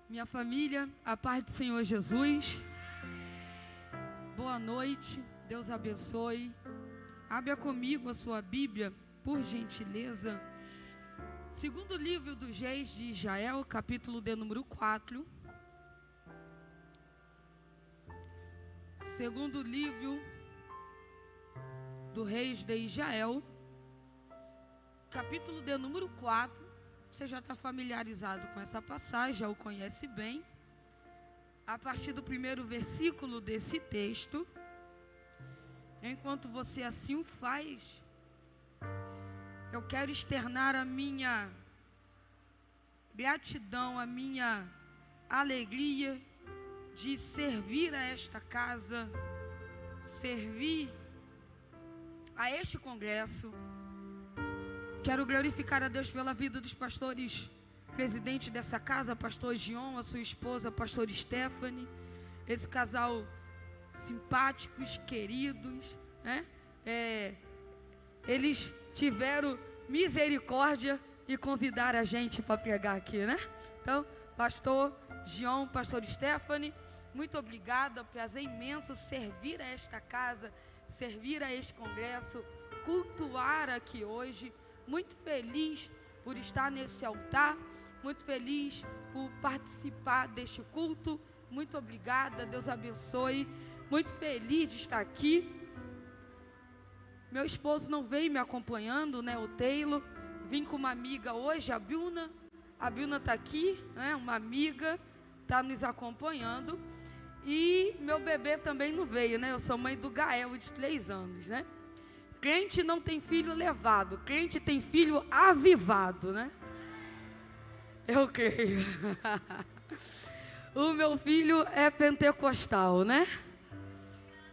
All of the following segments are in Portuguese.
Minha família, a paz do Senhor Jesus. Boa noite, Deus abençoe. Abra comigo a sua Bíblia, por gentileza. Segundo livro dos Reis de Israel, capítulo de número 4. Segundo livro do Reis de Israel, capítulo de número 4. Você já está familiarizado com essa passagem, já o conhece bem. A partir do primeiro versículo desse texto, enquanto você assim o faz, eu quero externar a minha gratidão, a minha alegria de servir a esta casa, servir a este congresso. Quero glorificar a Deus pela vida dos pastores, presidente dessa casa, pastor Gion, a sua esposa, pastor Stephanie, esse casal simpáticos, queridos, né? Eles tiveram misericórdia e convidaram a gente para pregar aqui, né? Então, pastor Gion, pastor Stephanie, muito obrigada, prazer imenso servir a esta casa, servir a este congresso, cultuar aqui hoje. Muito feliz por estar nesse altar, muito feliz por participar deste culto. Muito obrigada, Deus abençoe. Muito feliz de estar aqui. Meu esposo não veio me acompanhando, né, o Taylor. Vim com uma amiga hoje, a Bilna. A Bilna está aqui, né, uma amiga, está nos acompanhando. E meu bebê também não veio, né, eu sou mãe do Gael, de 3 anos, né. Crente não tem filho levado, crente tem filho avivado, né? Eu creio. O meu filho é pentecostal, né?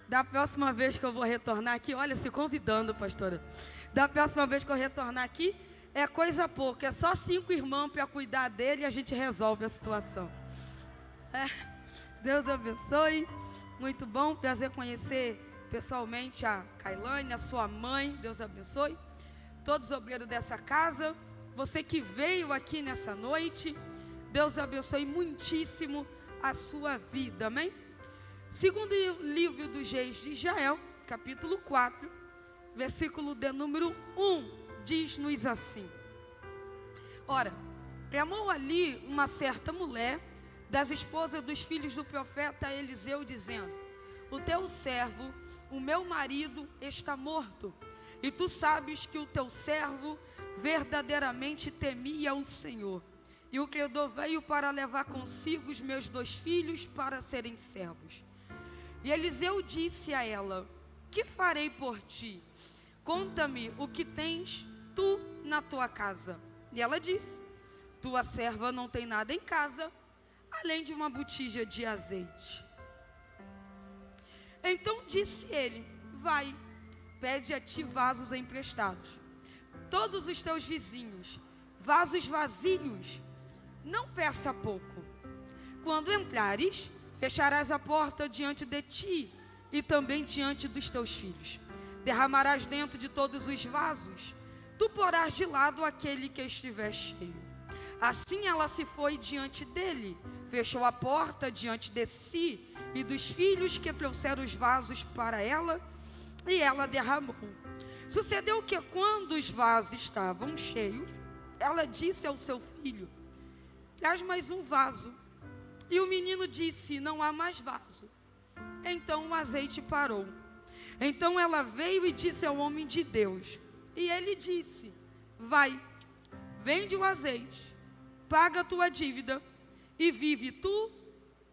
Da próxima vez que eu vou retornar aqui, olha, se convidando, pastora. Da próxima vez que eu retornar aqui, é coisa pouca, é só 5 irmãos para cuidar dele e a gente resolve a situação. Deus abençoe, muito bom, prazer conhecer pessoalmente a Kailane, a sua mãe, Deus abençoe, todos os obreiros dessa casa, você que veio aqui nessa noite, Deus abençoe muitíssimo a sua vida, amém? Segundo livro dos Reis de Israel, capítulo 4, versículo de número 1, diz-nos assim: Ora, clamou ali uma certa mulher das esposas dos filhos do profeta Eliseu, dizendo: O teu servo, o meu marido, está morto, e tu sabes que o teu servo verdadeiramente temia o Senhor. E o credor veio para levar consigo os meus 2 filhos para serem servos. E Eliseu disse a ela: Que farei por ti? Conta-me o que tens tu na tua casa. E ela disse: Tua serva não tem nada em casa, além de uma botija de azeite. Então disse ele: Vai, pede a ti vasos emprestados, todos os teus vizinhos, vasos vazios, não peça pouco. Quando entrares, fecharás a porta diante de ti e também diante dos teus filhos. Derramarás dentro de todos os vasos, tu porás de lado aquele que estiver cheio. Assim ela se foi diante dele, fechou a porta diante de si e dos filhos que trouxeram os vasos para ela, e ela derramou. Sucedeu que quando os vasos estavam cheios, ela disse ao seu filho: Traz mais um vaso. E o menino disse: Não há mais vaso. Então o azeite parou. Então ela veio e disse ao homem de Deus, e ele disse: Vai, vende o azeite, paga a tua dívida, e vive tu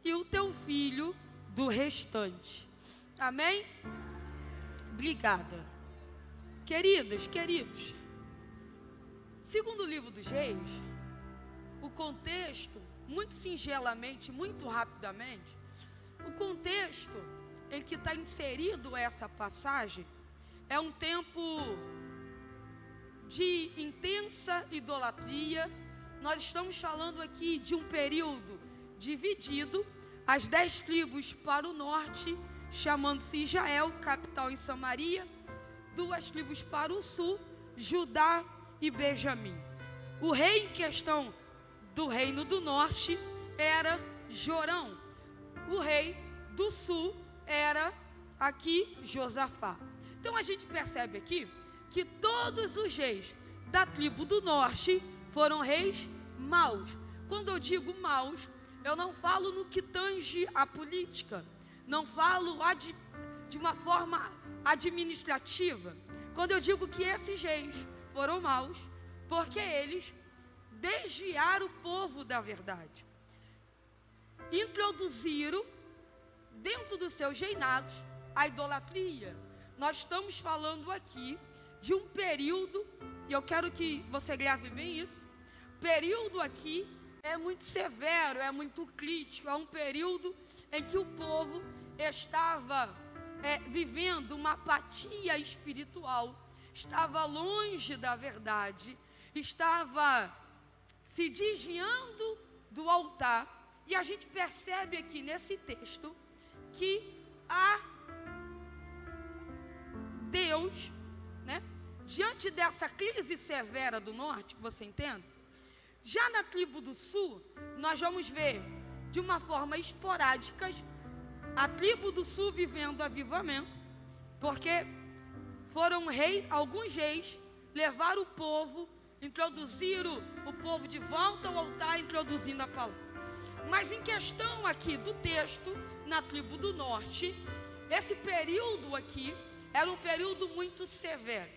e o teu filho do restante. Amém? Obrigada. Queridos, segundo o livro dos Reis, o contexto, muito singelamente, muito rapidamente, o contexto em que está inserido essa passagem é um tempo de intensa idolatria. Nós estamos falando aqui de um período dividido, as 10 tribos para o norte, chamando-se Israel, capital em Samaria, 2 tribos para o sul, Judá e Benjamim. O rei em questão do reino do norte era Jorão. O rei do sul era aqui Josafá. Então a gente percebe aqui que todos os reis da tribo do norte foram reis maus. Quando eu digo maus, eu não falo no que tange a política, não falo de uma forma administrativa. Quando eu digo que esses reis foram maus, porque eles desviaram o povo da verdade, introduziram dentro dos seus reinados a idolatria. Nós estamos falando aqui de um período, e eu quero que você grave bem isso. Período aqui é muito severo, é muito crítico, é um período em que o povo estava vivendo uma apatia espiritual, estava longe da verdade, estava se desviando do altar. E a gente percebe aqui nesse texto que a Deus, diante dessa crise severa do norte, que você entende, já na tribo do sul, nós vamos ver de uma forma esporádica a tribo do sul vivendo avivamento, porque foram alguns reis levaram o povo, introduziram o povo de volta ao altar, introduzindo a palavra. Mas em questão aqui do texto, na tribo do norte, esse período aqui era um período muito severo.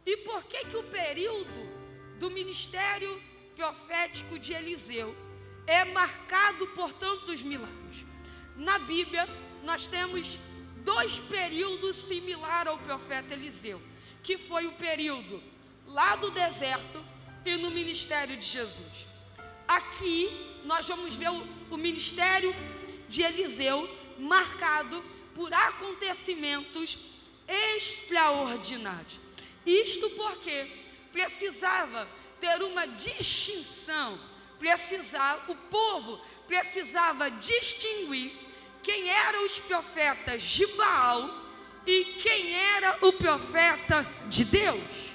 E por que o período do ministério profético de Eliseu é marcado por tantos milagres? Na Bíblia, nós temos dois períodos similares ao profeta Eliseu, que foi o período lá do deserto e no ministério de Jesus. Aqui nós vamos ver o ministério de Eliseu marcado por acontecimentos extraordinários. Isto porque precisava ter uma distinção, o povo precisava distinguir quem eram os profetas de Baal e quem era o profeta de Deus.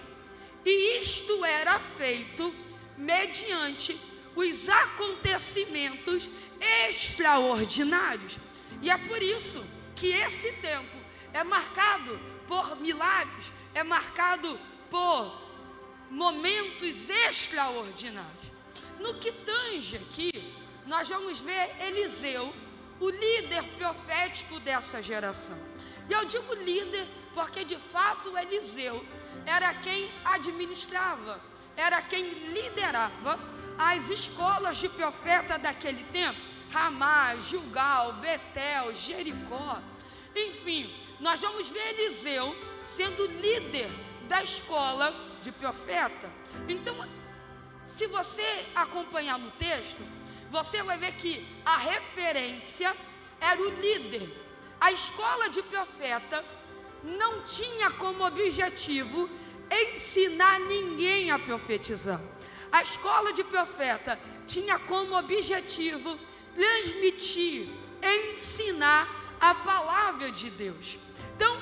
E isto era feito mediante os acontecimentos extraordinários. E é por isso que esse tempo é marcado por milagres, é marcado por momentos extraordinários. No que tange aqui, nós vamos ver Eliseu, o líder profético dessa geração. E eu digo líder porque de fato Eliseu era quem administrava, era quem liderava as escolas de profeta daquele tempo, Ramá, Gilgal, Betel, Jericó, enfim, nós vamos ver Eliseu sendo líder da escola de profeta. Então, se você acompanhar no texto, você vai ver que a referência era o líder. A escola de profeta não tinha como objetivo ensinar ninguém a profetizar. A escola de profeta tinha como objetivo transmitir, ensinar a palavra de Deus. Então,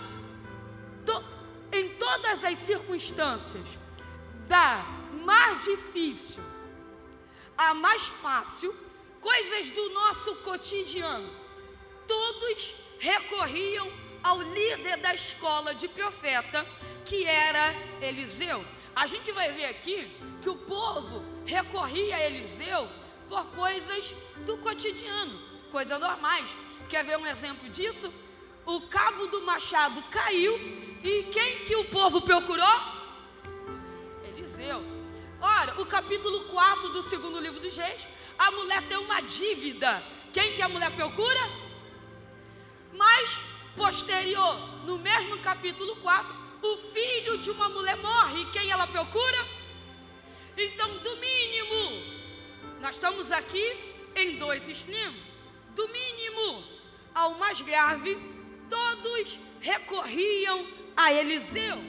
em todas as circunstâncias, da mais difícil a mais fácil, coisas do nosso cotidiano, todos recorriam ao líder da escola de profeta, que era Eliseu. A gente vai ver aqui que o povo recorria a Eliseu por coisas do cotidiano, coisas normais. Quer ver um exemplo disso? O cabo do machado caiu e quem que o povo procurou? Eliseu. Ora, o capítulo 4 do segundo livro dos Reis, a mulher tem uma dívida. Quem que a mulher procura? Mas, posterior, no mesmo capítulo 4, o filho de uma mulher morre. Quem ela procura? Então, do mínimo, nós estamos aqui em dois extremos. Do mínimo ao mais grave, todos recorriam a Eliseu.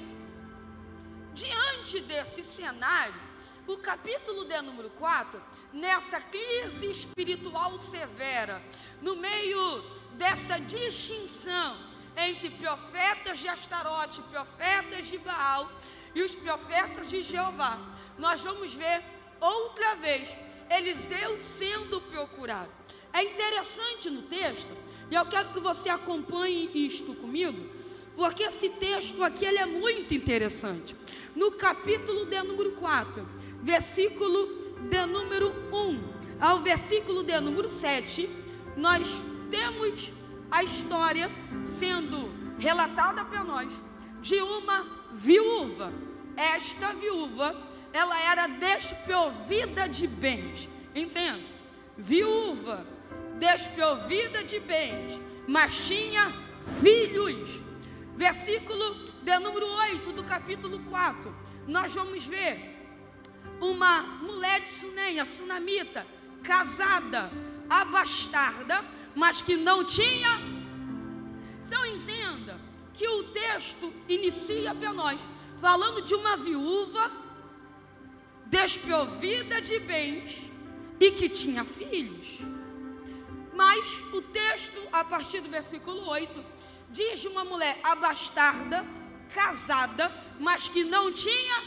Diante desse cenário, o capítulo de número 4, nessa crise espiritual severa, no meio dessa distinção entre profetas de Astarote, profetas de Baal e os profetas de Jeová, nós vamos ver outra vez Eliseu sendo procuraram. É interessante no texto, e eu quero que você acompanhe isto comigo, porque esse texto aqui ele é muito interessante. No capítulo de número 4, versículo de número 1 ao versículo de número 7, nós temos a história sendo relatada para nós de uma viúva. Esta viúva, ela era desprovida de bens. Entenda? Viúva, desprovida de bens, mas tinha filhos. Versículo de número 8 do capítulo 4, nós vamos ver uma mulher de Sunem, a sunamita, casada, abastarda, mas que não tinha. Então entenda que o texto inicia para nós falando de uma viúva desprovida de bens e que tinha filhos. Mas o texto, a partir do versículo 8, diz de uma mulher abastarda, casada, mas que não tinha.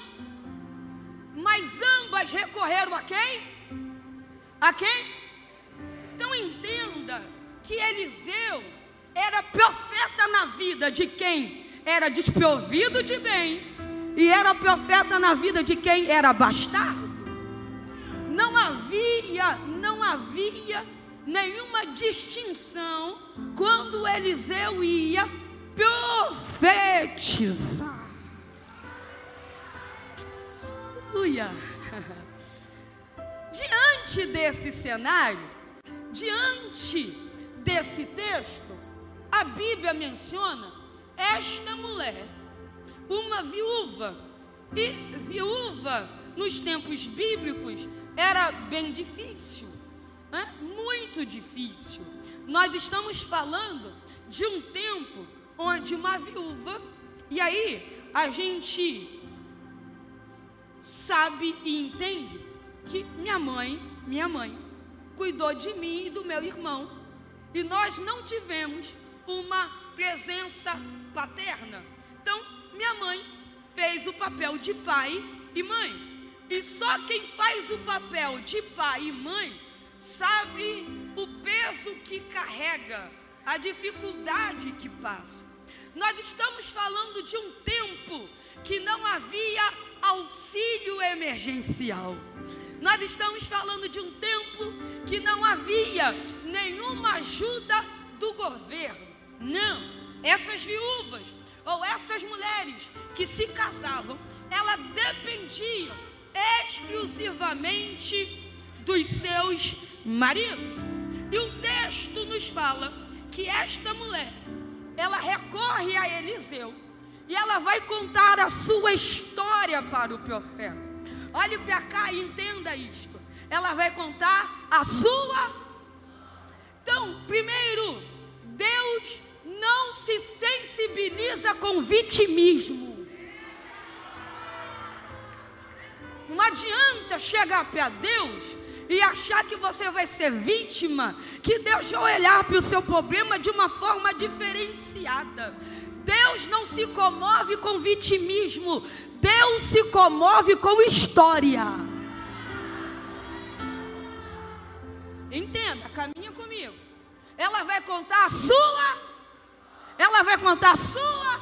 Mas ambas recorreram a quem? A quem? Então entenda que Eliseu era profeta na vida de quem era desprovido de bem, e era profeta na vida de quem era bastardo. Não havia nenhuma distinção quando Eliseu ia profetizar. Aleluia. Diante desse cenário, diante desse texto, a Bíblia menciona esta mulher, uma viúva. E viúva, nos tempos bíblicos, era bem difícil, né? Muito difícil. Nós estamos falando de um tempo onde uma viúva, e aí a gente sabe e entende que minha mãe cuidou de mim e do meu irmão, e nós não tivemos uma presença paterna. Então minha mãe fez o papel de pai e mãe, e só quem faz o papel de pai e mãe sabe o peso que carrega, a dificuldade que passa. Nós estamos falando de um tempo que não havia auxílio emergencial. Nós estamos falando de um tempo que não havia nenhuma ajuda do governo. Não, essas viúvas ou essas mulheres que se casavam, elas dependiam exclusivamente dos seus maridos. E o texto nos fala que esta mulher, ela recorre a Eliseu e ela vai contar a sua história para o profeta. Olhe para cá e entenda isto. Ela vai contar a sua. Então, primeiro, Deus não se sensibiliza com vitimismo. Não adianta chegar para Deus e achar que você vai ser vítima, que Deus vai olhar para o seu problema de uma forma diferenciada. Deus não se comove com vitimismo, Deus se comove com história. Entenda, caminha comigo. Ela vai contar a sua. Ela vai contar a sua.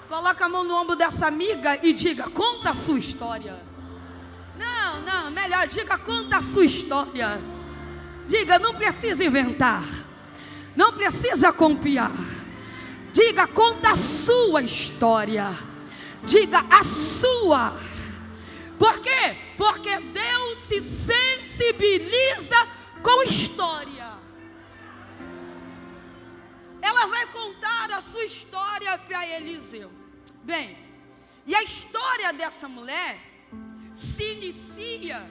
Coloca a mão no ombro dessa amiga e diga: conta a sua história. Não, melhor, diga: conta a sua história. Diga: não precisa inventar, não precisa copiar. Diga: conta a sua história. Diga: a sua. Por quê? Porque Deus se sensibiliza com história. Ela vai contar a sua história para Eliseu. Bem, e a história dessa mulher se inicia,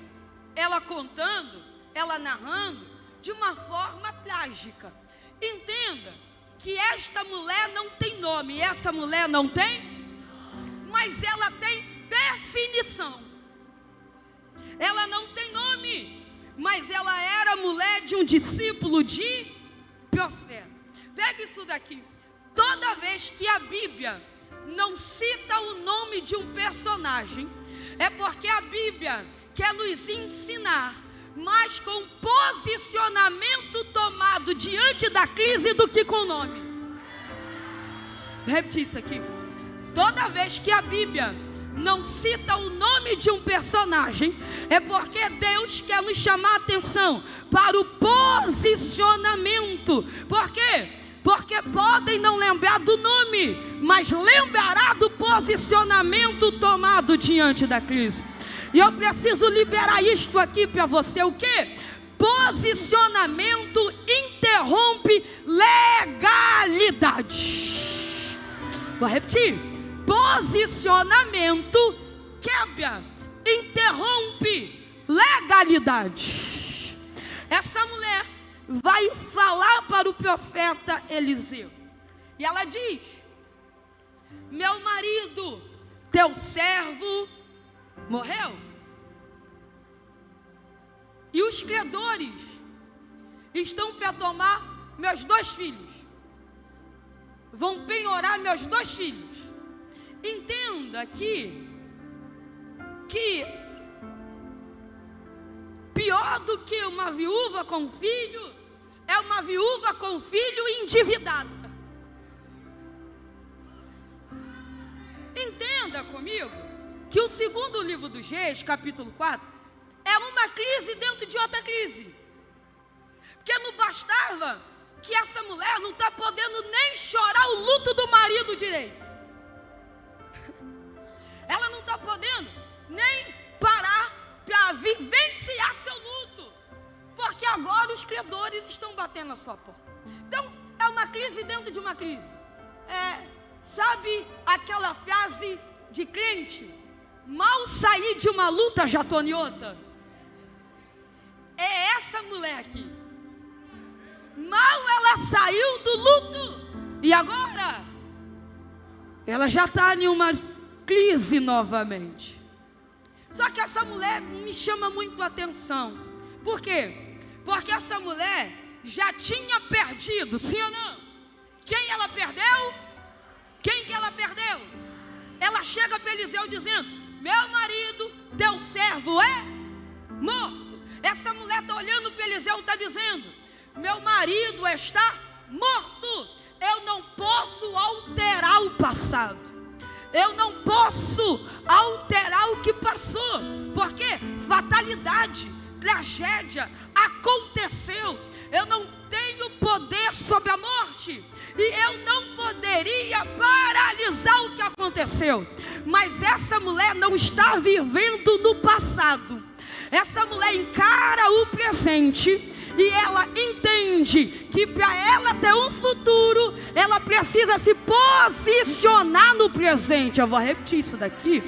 ela contando, ela narrando, de uma forma trágica. Entenda que esta mulher não tem nome. Essa mulher não tem, mas ela tem definição. Ela não tem nome, mas ela era mulher de um discípulo de profeta. Pega isso daqui. Toda vez que a Bíblia não cita o nome de um personagem, é porque a Bíblia quer nos ensinar mais com posicionamento tomado diante da crise do que com o nome. Vou repetir isso aqui. Toda vez que a Bíblia não cita o nome de um personagem, é porque Deus quer nos chamar a atenção para o posicionamento. Por quê? Porque podem não lembrar do nome, mas lembrará do posicionamento tomado diante da crise. E eu preciso liberar isto aqui para você. O quê? Posicionamento interrompe legalidade. Vou repetir. Posicionamento quebra, interrompe legalidade. Essa mulher vai falar para o profeta Eliseu. E ela diz: meu marido, teu servo, morreu. E os credores estão para tomar meus 2 filhos. Vão penhorar meus 2 filhos. Entenda que pior do que uma viúva com filho é uma viúva com filho endividada. Entenda comigo que o segundo livro dos Reis, capítulo 4, é uma crise dentro de outra crise. Porque não bastava que essa mulher não está podendo nem chorar o luto do marido direito. Ela não está podendo nem parar para vivenciar seu luto, porque agora os credores estão batendo na sua porta. Então é uma crise dentro de uma crise. Sabe aquela frase de crente: mal saí de uma luta, já estou em outra? É essa mulher aqui. Mal ela saiu do luto, e agora ela já está em uma crise novamente. Só que essa mulher me chama muito a atenção. Por quê? Porque essa mulher já tinha perdido, sim ou não? Quem ela perdeu? Quem que ela perdeu? Ela chega para Eliseu dizendo: meu marido, teu servo é morto. Essa mulher está olhando para Eliseu e está dizendo: meu marido está morto. Eu não posso alterar o passado. Eu não posso alterar o que passou. Porque fatalidade, tragédia aconteceu. Eu não tenho poder sobre a morte, e eu não poderia paralisar o que aconteceu. Mas essa mulher não está vivendo no passado. Essa mulher encara o presente, e ela entende que para ela ter um futuro, ela precisa se posicionar no presente. Eu vou repetir isso daqui.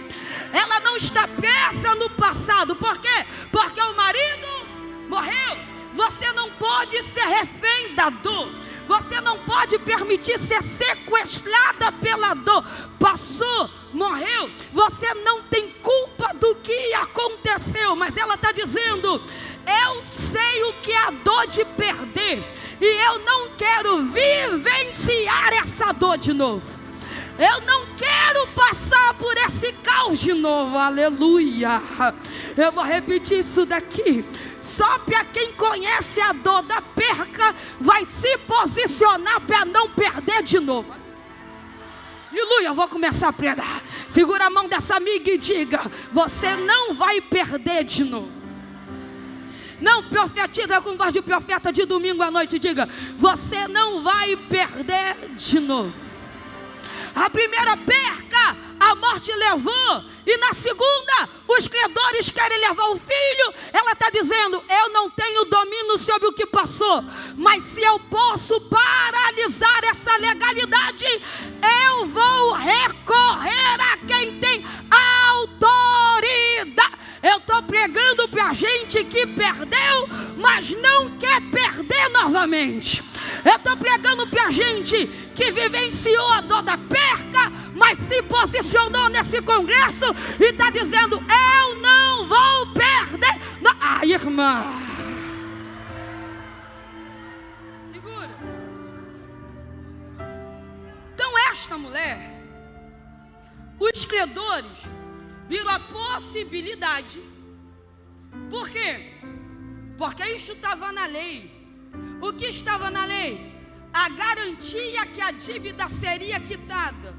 Ela não está presa no passado. Por quê? Porque o marido morreu. Você não pode ser refém da dor. Você não pode permitir ser sequestrada pela dor. Passou, morreu. Você não tem culpa do que aconteceu. Mas ela está dizendo: eu sei o que é a dor de perder, e eu não quero vivenciar essa dor de novo. Eu não quero passar por esse caos de novo. Aleluia. Eu vou repetir isso daqui. Só para quem conhece a dor da perca vai se posicionar para não perder de novo. Aleluia. Eu vou começar a pregar. Segura a mão dessa amiga e diga: você não vai perder de novo. Não profetiza com voz de profeta de domingo à noite. Diga: você não vai perder de novo. A primeira perca a morte levou, e na segunda os credores querem levar o filho. Ela está dizendo: eu não tenho domínio sobre o que passou, mas se eu posso paralisar essa legalidade, eu vou recorrer a quem tem autoridade. Eu estou pregando para gente que perdeu, mas não quer perder novamente. Eu estou pregando para gente que vivenciou a dor da perca, mas se posicionou nesse congresso e está dizendo: eu não vou perder. Ah, irmã, segura. Então esta mulher, os credores viram a possibilidade. Por quê? porque isso estava na lei. O que estava na lei? A garantia que a dívida seria quitada.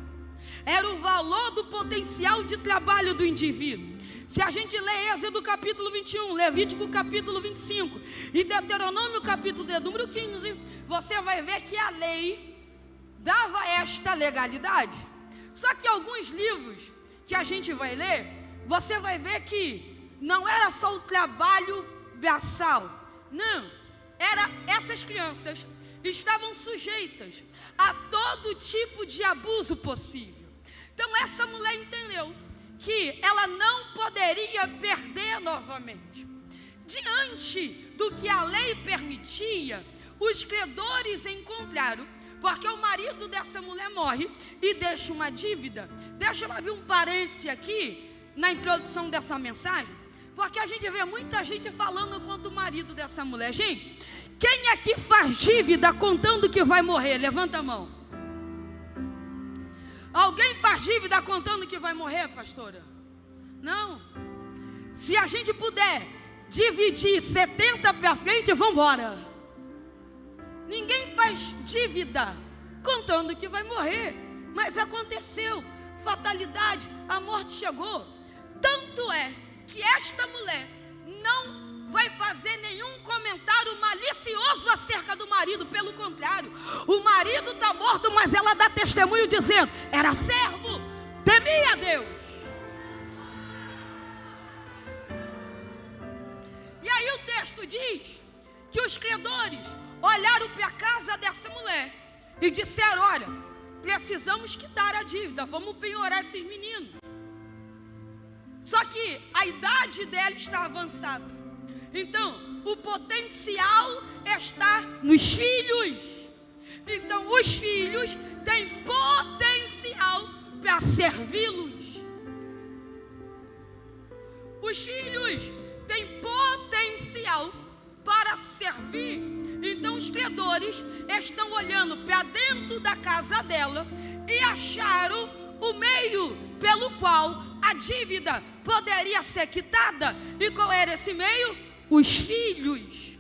Era o valor do potencial de trabalho do indivíduo. Se a gente lê Êxodo capítulo 21, Levítico capítulo 25 e Deuteronômio capítulo de número 15, você vai ver que a lei dava esta legalidade. Só que alguns livros que a gente vai ler, você vai ver que não era só o trabalho braçal. Não, essas crianças estavam sujeitas a todo tipo de abuso possível. Então essa mulher entendeu que ela não poderia perder novamente. Diante do que a lei permitia, os credores encontraram, porque o marido dessa mulher morre e deixa uma dívida. Deixa eu abrir um parêntese aqui na introdução dessa mensagem, porque a gente vê muita gente falando contra o marido dessa mulher. Gente, quem aqui faz dívida contando que vai morrer? Levanta a mão. Alguém faz dívida contando que vai morrer, pastora? Não. Se a gente puder dividir 70 para frente, vamos embora. Ninguém faz dívida contando que vai morrer. Mas aconteceu, fatalidade, a morte chegou. Tanto é que esta mulher não vai fazer nenhum comentário malicioso acerca do marido. Pelo contrário, o marido está morto, mas ela dá testemunho dizendo: era servo, temia a Deus. E aí o texto diz que os credores olharam para a casa dessa mulher e disseram: olha, precisamos quitar a dívida, vamos penhorar esses meninos. Só que a idade dela está avançada. Então, o potencial está nos filhos. Então, os filhos têm potencial para servi-los. Os filhos têm potencial para servir. Então, os credores estão olhando para dentro da casa dela e acharam o meio pelo qual a dívida poderia ser quitada. E qual era esse meio? Os filhos.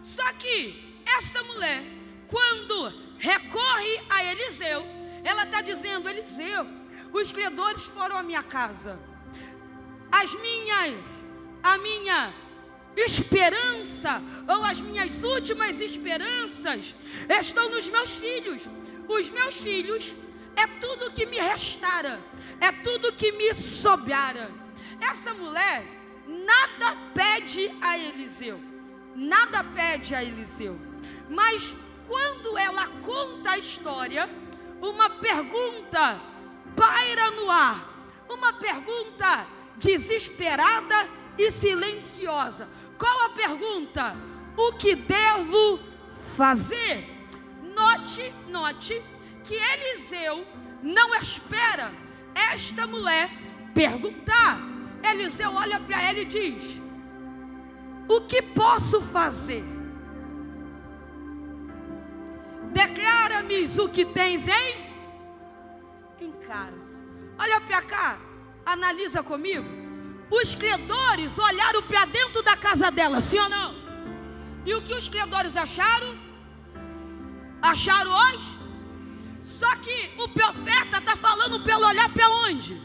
Só que essa mulher, quando recorre a Eliseu, ela está dizendo: Eliseu, os credores foram à minha casa, a minha esperança, ou as minhas últimas esperanças estão nos meus filhos. Os meus filhos é tudo que me restara, é tudo que me sobrara. Essa mulher nada pede a Eliseu, nada pede a Eliseu. Mas quando ela conta a história, uma pergunta paira no ar, uma pergunta desesperada e silenciosa. Qual a pergunta? O que devo fazer? Note que Eliseu não espera esta mulher perguntar. Eliseu olha para ela e diz: o que posso fazer? Declara-me o que tens em casa. Olha para cá, analisa comigo. Os credores olharam para dentro da casa dela, sim ou não? E o que os credores acharam? Acharam hoje? Só que o profeta está falando para ela olhar para onde?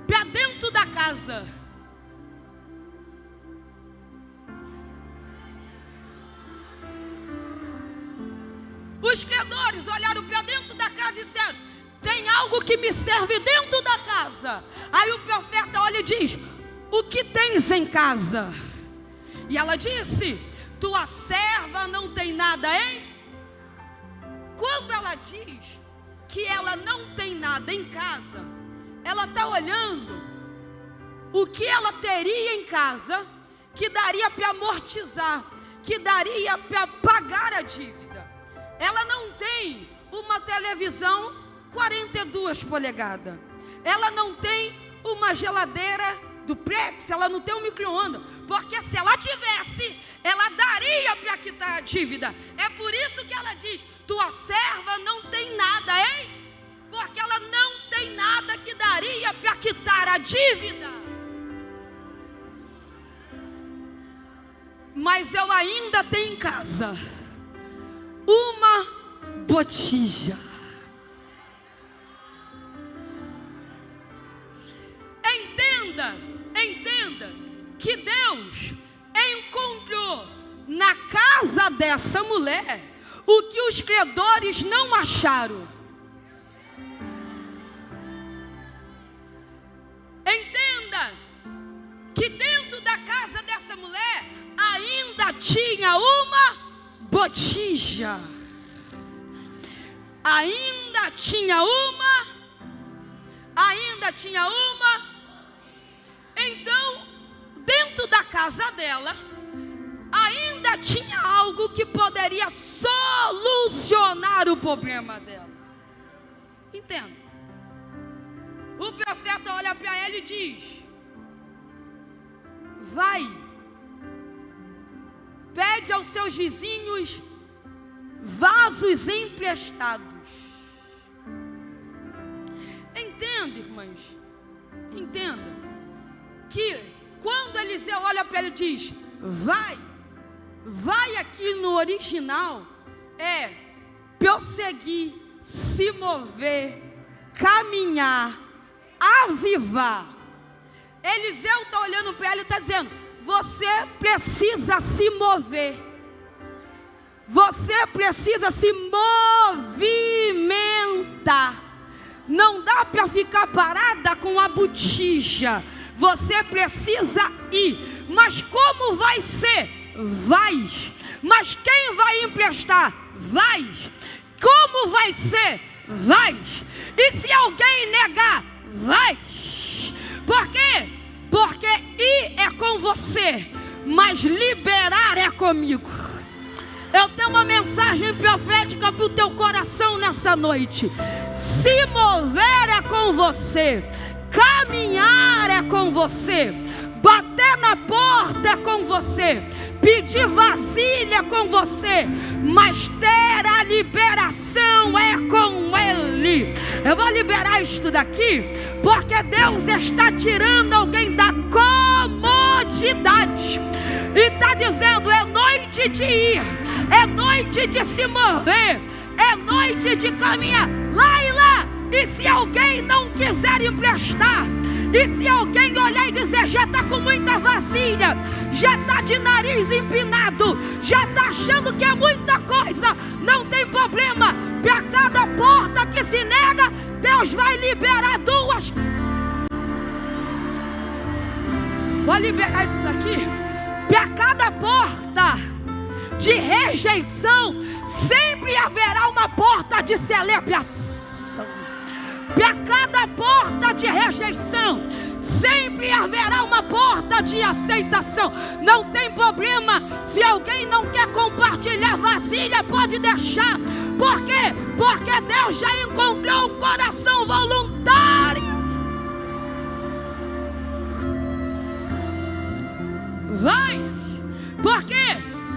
Para dentro da casa. Os credores olharam para dentro da casa e disseram: tem algo que me serve dentro da casa. Aí o profeta olha e diz: o que tens em casa? E ela disse: tua serva não tem nada, hein? Quando ela diz que ela não tem nada em casa, ela está olhando o que ela teria em casa, que daria para amortizar, que daria para pagar a dívida. Ela não tem uma televisão 42 polegadas. Ela não tem uma geladeira duplex, ela não tem um micro-ondas. Porque se ela tivesse, ela daria para quitar a dívida. É por isso que ela diz: tua serva não tem nada, hein? Porque ela não tem nada que daria para quitar a dívida. mas eu ainda tenho em casa uma botija. Entenda que Deus encontrou na casa dessa mulher o que os credores não acharam. Entenda que dentro da casa dessa mulher ainda tinha uma botija. Ainda tinha uma. Então, dentro da casa dela, ainda tinha algo que poderia solucionar o problema dela. Entenda. O profeta olha para ela e diz: vai, pede aos seus vizinhos vasos emprestados. Entenda, irmãs, entenda que quando Eliseu olha para ele e diz: vai aqui no original é prosseguir, se mover, caminhar, avivar. Eliseu está olhando para ela e está dizendo: você precisa se mover, você precisa se movimentar. Não dá para ficar parada com a botija. Você precisa ir. Mas como vai ser? Vai. Mas quem vai emprestar? Vai. Como vai ser? Vai. E se alguém negar? Vai. Por quê? Porque ir é com você, mas liberar é comigo. Eu tenho uma mensagem profética para o teu coração nessa noite. Se mover é com você, caminhar é com você, bater na porta é com você, pedir vasilha é com você, mas ter a liberação é com Ele. Eu vou liberar isto daqui, porque Deus está tirando alguém da comodidade e está dizendo: é noite de ir, é noite de se mover, é noite de caminhar. Lá e lá. E se alguém não quiser emprestar, e se alguém olhar e dizer: já está com muita vasilha, já está de nariz empinado, já está achando que é muita coisa, não tem problema. Para cada porta que se nega, Deus vai liberar duas. Vou liberar isso daqui. Para cada porta de rejeição, sempre haverá uma porta de celebração. Para cada porta de rejeição, sempre haverá uma porta de aceitação. Não tem problema. Se alguém não quer compartilhar vasilha, pode deixar. Por quê? Porque Deus já encontrou um coração voluntário. Vai. Por quê?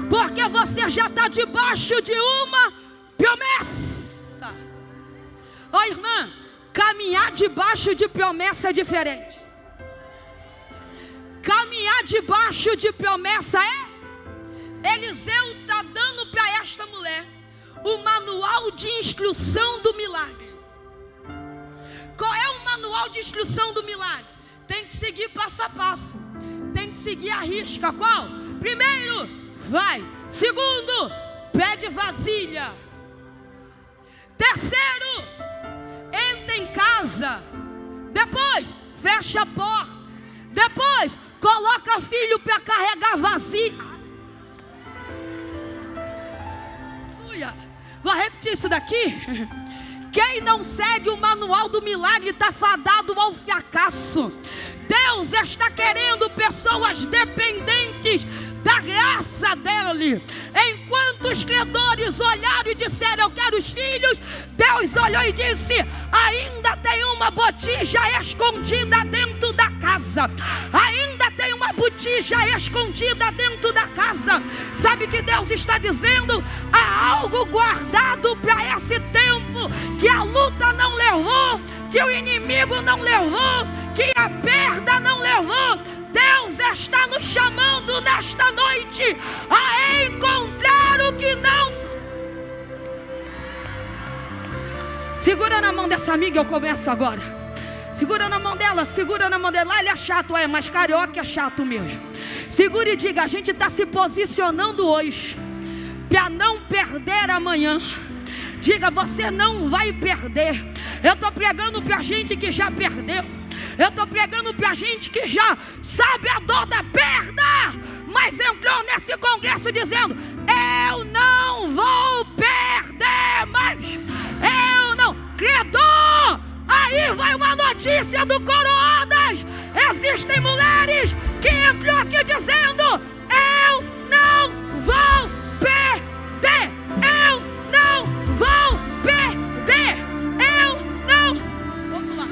Porque você já está debaixo de uma promessa. Ó, irmã, caminhar debaixo de promessa é diferente. Caminhar debaixo de promessa é... Eliseu está dando para esta mulher o manual de instrução do milagre. Qual é o manual de instrução do milagre? Tem que seguir passo a passo, tem que seguir a risca. Qual? Primeiro, vai. Segundo, pede vasilha. Terceiro, entra em casa. Depois, fecha a porta. Depois, coloca filho para carregar vasilha. Vou repetir isso daqui. Quem não segue o manual do milagre está fadado ao fracasso. Deus está querendo pessoas dependentes da graça dele. Enquanto os credores olharam e disseram: eu quero os filhos, Deus olhou e disse: ainda tem uma botija escondida dentro da casa. Ainda tem uma botija escondida dentro da casa. Sabe o que Deus está dizendo? Há algo guardado para esse tempo, que a luta não levou, que o inimigo não levou, que a perda não levou. Deus Deus está nos chamando nesta noite a encontrar o que não. Segura na mão dessa amiga, eu começo agora. Segura na mão dela, segura na mão dela. Ele é chato, mas carioca é chato mesmo. Segura e diga: a gente está se posicionando hoje para não perder amanhã. Diga: você não vai perder. Eu estou pregando para gente que já perdeu. Eu estou pregando para gente que já sabe a dor da perda, mas entrou nesse congresso dizendo: eu não vou perder mais. Eu não. Credor! Aí vai uma notícia do Coroadas. Existem mulheres que entrou aqui dizendo: eu não vou perder. Eu não vou perder. Eu não. Vou pular.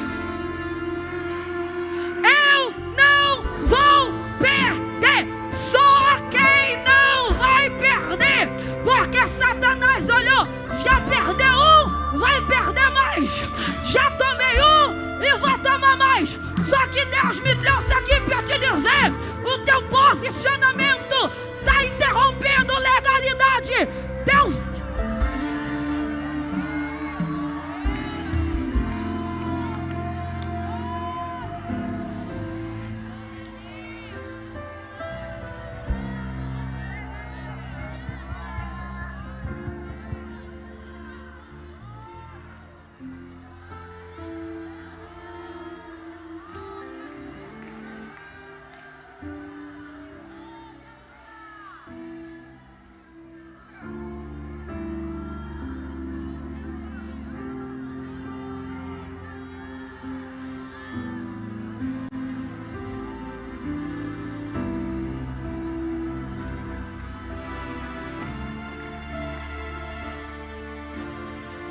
Eu não vou perder. Só quem não vai perder. Porque Satanás olhou: já perdeu um, vai perder mais. Já tomei um e vou tomar mais. Só que Deus me trouxe aqui para te dizer: o teu posicionamento está interrompendo legalidade. Deus.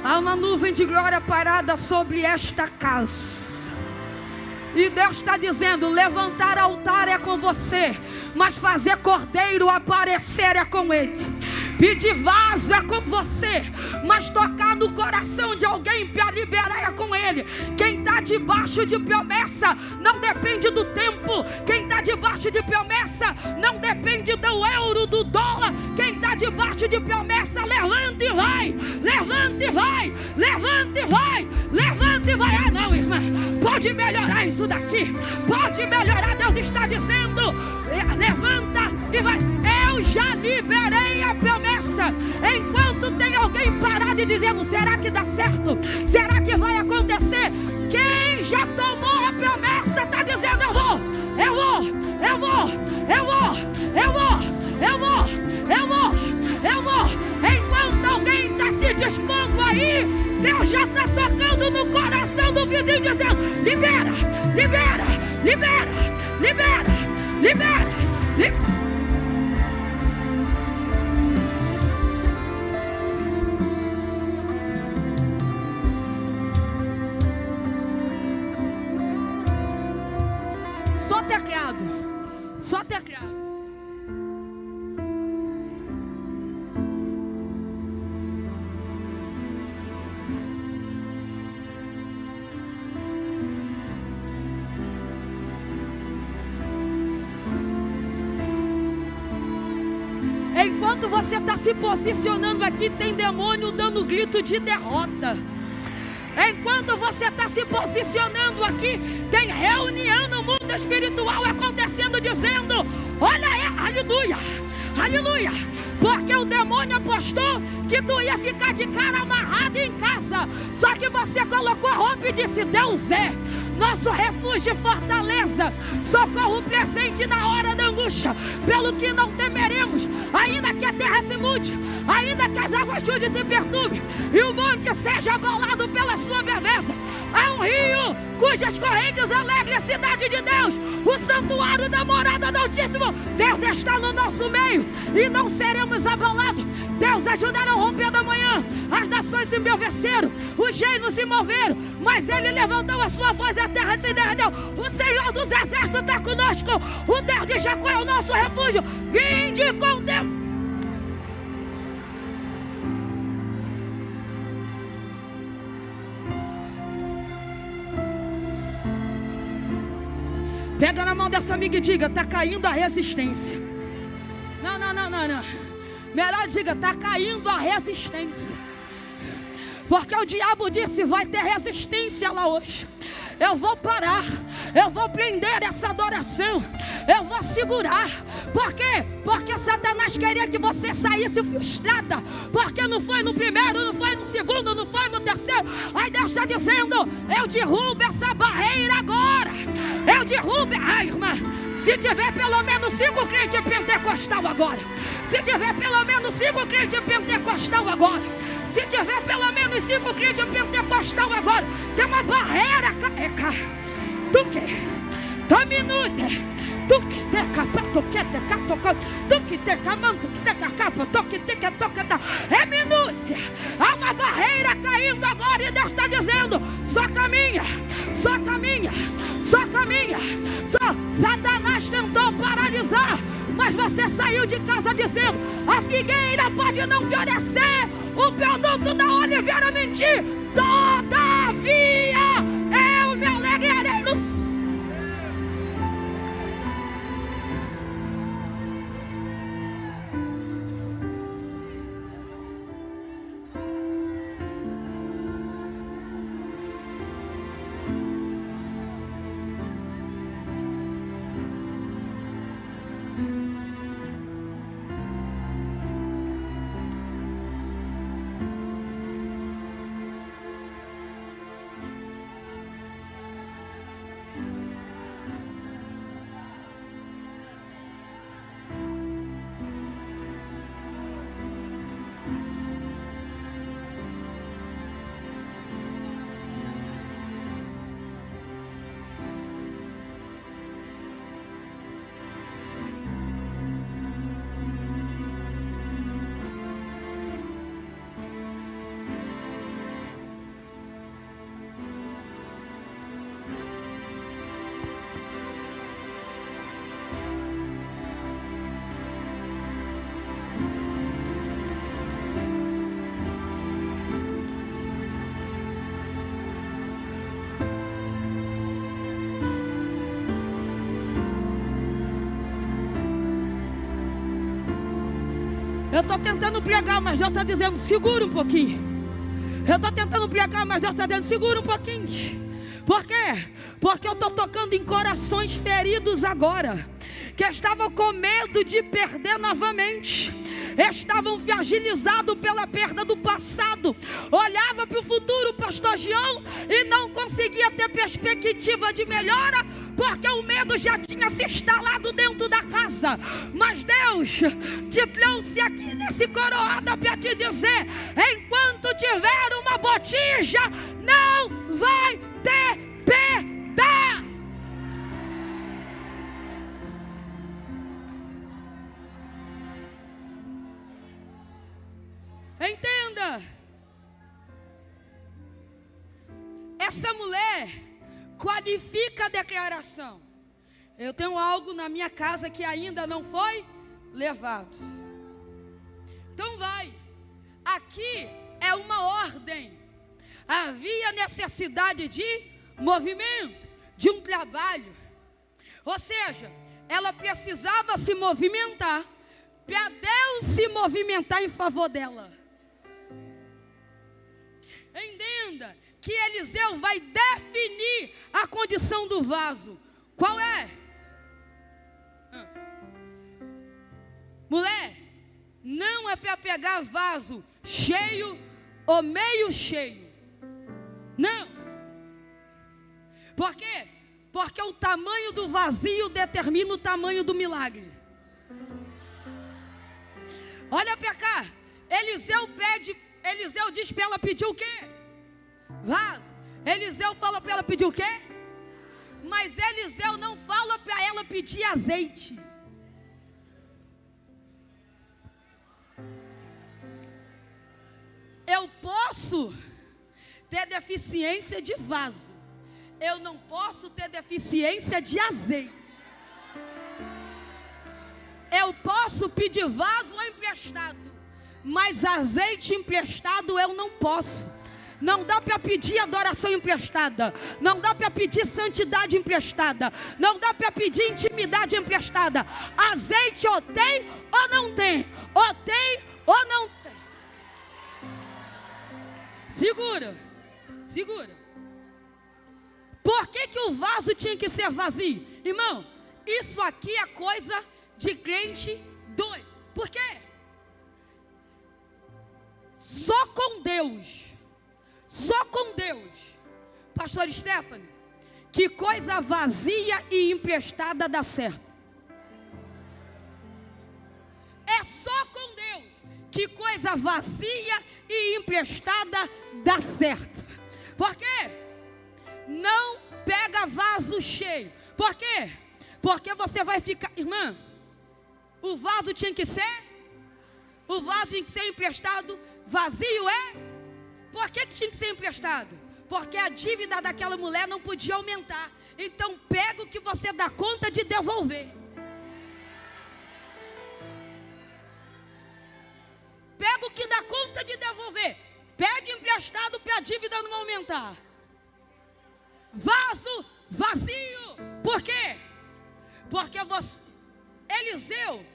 Há uma nuvem de glória parada sobre esta casa. E Deus está dizendo: levantar altar é com você, mas fazer cordeiro aparecer é com ele. Pedir vaso é com você, mas tocar no coração de alguém para liberar é com ele. Quem está debaixo de promessa não depende do tempo. Quem está debaixo de promessa não depende do euro, do dólar. Quem está debaixo de promessa, levanta e vai. Levanta e vai. Levanta e vai. Levanta e vai. Ah não, irmã, pode melhorar isso daqui. Pode melhorar. Deus está dizendo: levanta e vai. Eu já liberei a promessa. Enquanto tem alguém parado e dizendo: será que dá certo? Será que vai acontecer? Quem já tomou a promessa está dizendo: eu vou, eu vou, eu vou, eu vou, eu vou, eu vou, eu vou, eu vou. Enquanto alguém está se dispondo aí, Deus já está tocando no coração do vizinho dizendo: libera, libera, libera, libera, libera, libera. Só teclado. Enquanto você está se posicionando aqui, tem demônio dando grito de derrota. Enquanto você está se posicionando aqui, tem reunião no mundo espiritual acontecendo, dizendo: olha aí, aleluia, aleluia. Porque o demônio apostou que tu ia ficar de cara amarrado em casa. Só que você colocou a roupa e disse: Deus é nosso refúgio e fortaleza, socorro presente na hora da angústia. Pelo que não temeremos, ainda que a terra se mude, ainda que as águas chujam se perturbem, e o monte seja abalado pela sua braveza. Há um rio cujas correntes alegram a cidade de Deus, o santuário da morada do Altíssimo. Deus está no nosso meio e não seremos abalados. Deus ajudará o romper da manhã. As nações se embeveceram, os reinos se moveram, mas Ele levantou a sua voz e a terra se derreteu. O Senhor dos exércitos está conosco. O Deus de Jacó é o nosso refúgio. Vinde com Deus. Pega na mão dessa amiga e diga: está caindo a resistência. Não. Melhor diga: está caindo a resistência. Porque o diabo disse: vai ter resistência lá hoje. Eu vou parar, eu vou prender essa adoração, eu vou segurar. Por quê? Porque Satanás queria que você saísse frustrada. Porque não foi no primeiro, não foi no segundo, não foi no terceiro. Aí Deus está dizendo: eu derrubo essa barreira agora. Eu derrubo. Ai, irmã, se tiver pelo menos 5 crentes pentecostal agora. Se tiver pelo menos 5 crentes pentecostal agora. Se tiver pelo menos 5 crentes pentecostal agora. Tem uma barreira. Tu que? Dominute. Tu que te capa, tu que te catoca. Tu que te camanto, que te capa, tu que te toca. É minúcia. Há uma barreira caindo agora. E Deus está dizendo: só caminha. Só caminha. Só caminha. Satanás tentou paralisar, mas você saiu de casa dizendo: a figueira pode não florescer, o produto da oliveira mentir, todavia eu me alegrarei no céu. Eu estou tentando pregar, mas Deus está dizendo: segura um pouquinho. Eu estou tentando pregar, mas Deus está dizendo: segura um pouquinho. Por quê? Porque eu estou tocando em corações feridos agora, que estavam com medo de perder novamente, estavam fragilizados pela perda do passado, olhava para o futuro, pastor João, e não conseguia ter perspectiva de melhora, porque o medo já tinha se instalado dentro da casa. Mas Deus te trouxe aqui nesse coroada para te dizer: enquanto tiver uma botija, não vai ter perda. Entenda, essa mulher qualifica a declaração: eu tenho algo na minha casa que ainda não foi levado. Então vai. Aqui é uma ordem. Havia necessidade de movimento, de um trabalho. Ou seja, ela precisava se movimentar para Deus se movimentar em favor dela. Entenda que Eliseu vai definir a condição do vaso. Qual é? Mulher, não é para pegar vaso cheio ou meio cheio. Não. Por quê? Porque o tamanho do vazio determina o tamanho do milagre. Olha para cá. Eliseu diz para ela pedir o quê? Vaso. Eliseu fala para ela pedir o quê? Mas Eliseu não fala para ela pedir azeite. Eu posso ter deficiência de vaso, eu não posso ter deficiência de azeite. Eu posso pedir vaso emprestado, mas azeite emprestado eu não posso. Não dá para pedir adoração emprestada. Não dá para pedir santidade emprestada. Não dá para pedir intimidade emprestada. Azeite ou tem ou não tem. Ou tem ou não tem. Segura. Por que o vaso tinha que ser vazio? Irmão, isso aqui é coisa de crente doido. Por quê? Só com Deus, pastor Stephanie, que coisa vazia e emprestada dá certo. É só com Deus que coisa vazia e emprestada dá certo. Por quê? Não pega vaso cheio. Por quê? Porque você vai ficar, irmã, o vaso tinha que ser emprestado vazio, é? Por que tinha que ser emprestado? Porque a dívida daquela mulher não podia aumentar. Então pega o que você dá conta de devolver. Pega o que dá conta de devolver. Pede emprestado para a dívida não aumentar. Vaso vazio. Por quê? Porque Eliseu,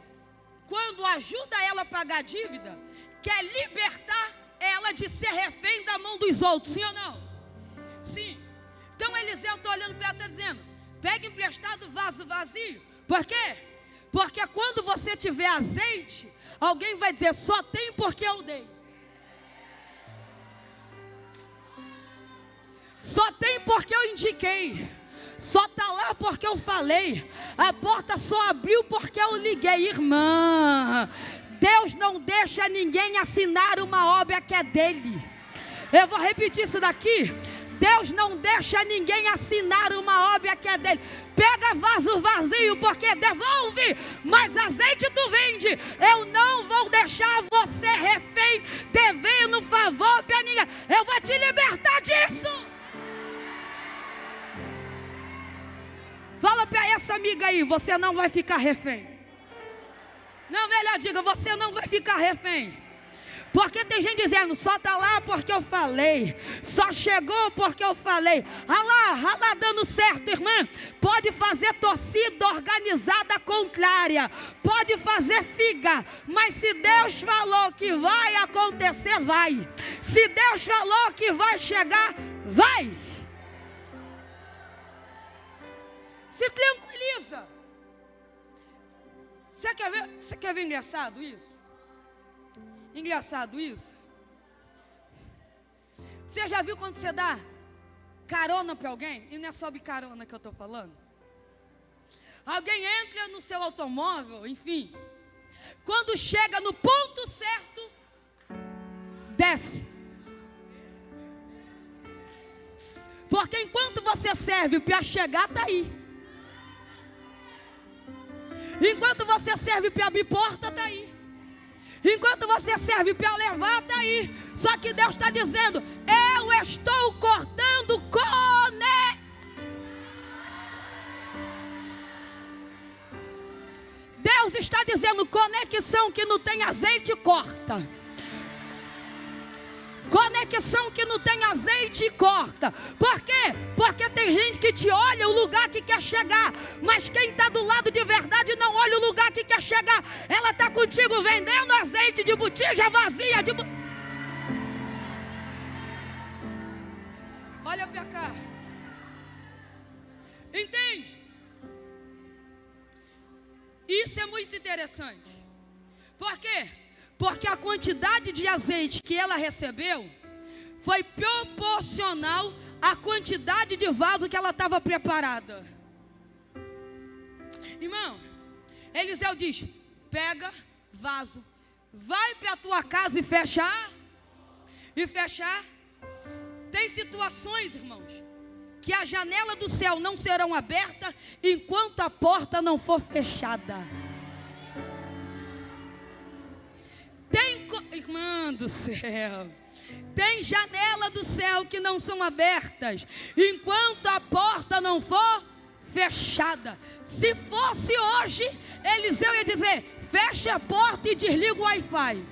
quando ajuda ela a pagar a dívida, quer libertar ela de ser refém da mão dos outros, sim ou não? Sim. Então Eliseu está olhando para ela e está dizendo: pega emprestado vaso vazio. Por quê? Porque quando você tiver azeite, alguém vai dizer: só tem porque eu dei. Só tem porque eu indiquei. Só está lá porque eu falei. A porta só abriu porque eu liguei. Irmã, Deus não deixa ninguém assinar uma obra que é dele. Eu vou repetir isso daqui. Deus não deixa ninguém assinar uma obra que é dele. Pega vaso vazio porque devolve, mas azeite tu vende. Eu não vou deixar você refém, devendo favor para ninguém. Eu vou te libertar disso. Fala para essa amiga aí: você não vai ficar refém. Não, melhor diga: você não vai ficar refém. Porque tem gente dizendo: só está lá porque eu falei, só chegou porque eu falei. Lá dando certo, irmã. Pode fazer torcida organizada contrária, pode fazer figa, mas se Deus falou que vai acontecer, vai. Se Deus falou que vai chegar, vai. Se tranquiliza. Você quer ver engraçado isso? Engraçado isso? Você já viu quando você dá carona para alguém? E não é sobre carona que eu estou falando. Alguém entra no seu automóvel, enfim. Quando chega no ponto certo, desce. Porque enquanto você serve para chegar, está aí. Enquanto você serve para abrir porta, está aí. Enquanto você serve para levar, está aí. Só que Deus está dizendo: eu estou cortando Deus está dizendo: conexão que não tem azeite, corta. Conexão que não tem azeite, corta. Por quê? Porque tem gente que te olha o lugar que quer chegar, mas quem está do lado de verdade não olha o lugar que quer chegar. Ela está contigo vendendo azeite de botija vazia. Olha para cá. Entende? Isso é muito interessante. Por quê? Porque a quantidade de azeite que ela recebeu foi proporcional à quantidade de vaso que ela estava preparada. Irmão, Eliseu diz: pega vaso, vai para a tua casa e fechar. Tem situações, irmãos, que a janela do céu não serão abertas enquanto a porta não for fechada. Irmã do céu, tem janela do céu que não são abertas enquanto a porta não for fechada. Se fosse hoje, Eliseu ia dizer: fecha a porta e desliga o Wi-Fi.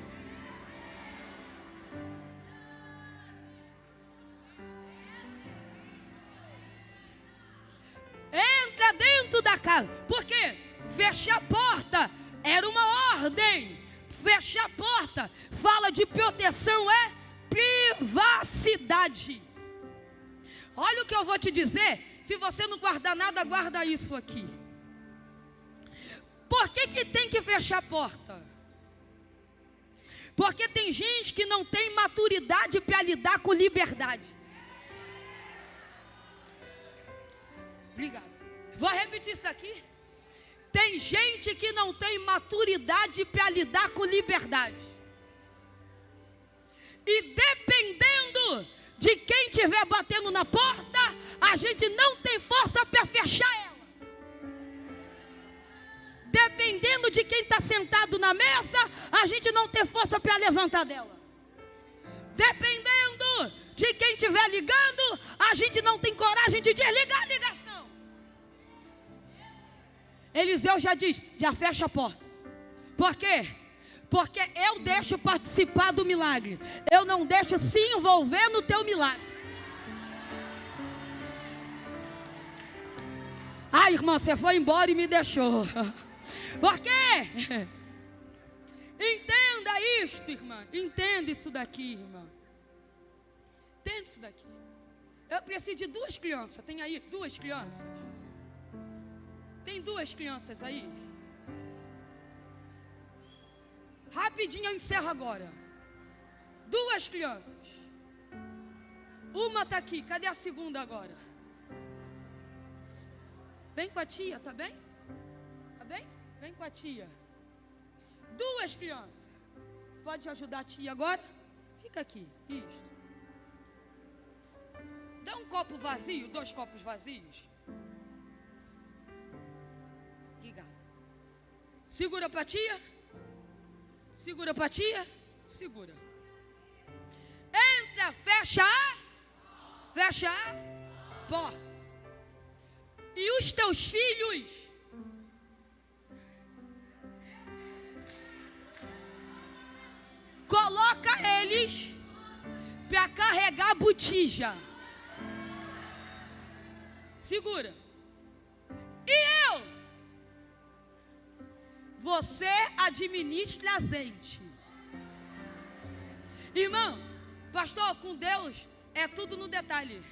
para dentro da casa. Por quê? Fechar a porta era uma ordem. Fechar a porta fala de proteção, é privacidade. Olha o que eu vou te dizer. Se você não guardar nada, guarda isso aqui. Por que tem que fechar a porta? Porque tem gente que não tem maturidade para lidar com liberdade. Obrigado. Vou repetir isso aqui. Tem gente que não tem maturidade para lidar com liberdade. E dependendo de quem estiver batendo na porta, a gente não tem força para fechar ela. Dependendo de quem está sentado na mesa, a gente não tem força para levantar dela. Dependendo de quem estiver ligando, a gente não tem coragem de desligar a ligação. Eliseu já diz, já fecha a porta. Por quê? Porque eu deixo participar do milagre. Eu não deixo se envolver no teu milagre. Ah, irmã, você foi embora e me deixou. Por quê? Entenda isto, irmã. Entenda isso daqui, irmã. Entenda isso daqui. Eu preciso de 2 crianças. Tem aí 2 crianças? Tem 2 crianças aí? Rapidinho eu encerro agora. 2 crianças. Uma está aqui. Cadê a segunda agora? Vem com a tia, tá bem? Tá bem? Vem com a tia. 2 crianças. Pode ajudar a tia agora? Fica aqui. Isso. Dá um copo vazio, 2 copos vazios. Obrigada. Segura pra tia. Segura pra tia. Segura. Entra, fecha a porta. E os teus filhos coloca eles para carregar a botija. Segura. E eu? Você administra azeite. Irmão, pastor, com Deus é tudo no detalhe.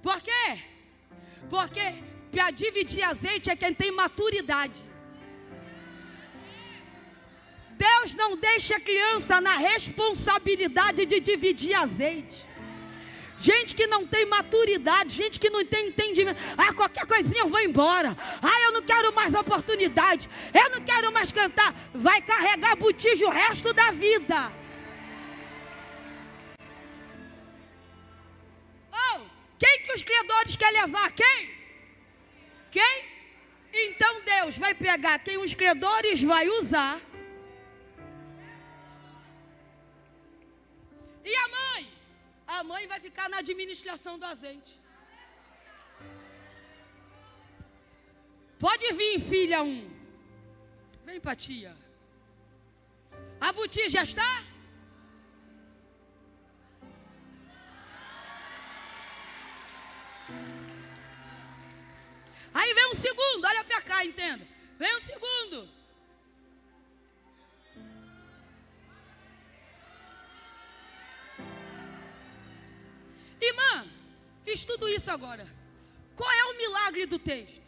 Por quê? Porque para dividir azeite é quem tem maturidade. Deus não deixa a criança na responsabilidade de dividir azeite. Gente que não tem maturidade, gente que não tem entendimento. Ah, qualquer coisinha eu vou embora. Ah, eu não quero mais oportunidade. Eu não quero mais cantar. Vai carregar botija o resto da vida. Oh, quem que os credores querem levar? Quem? Quem? Então Deus vai pegar quem os credores vai usar. E a mãe? A mãe vai ficar na administração do azeite. Pode vir, filha 1. Vem pra tia. A botija já está? Aí vem um segundo, olha pra cá, entenda. Vem um segundo. Irmã, fiz tudo isso agora. Qual é o milagre do texto?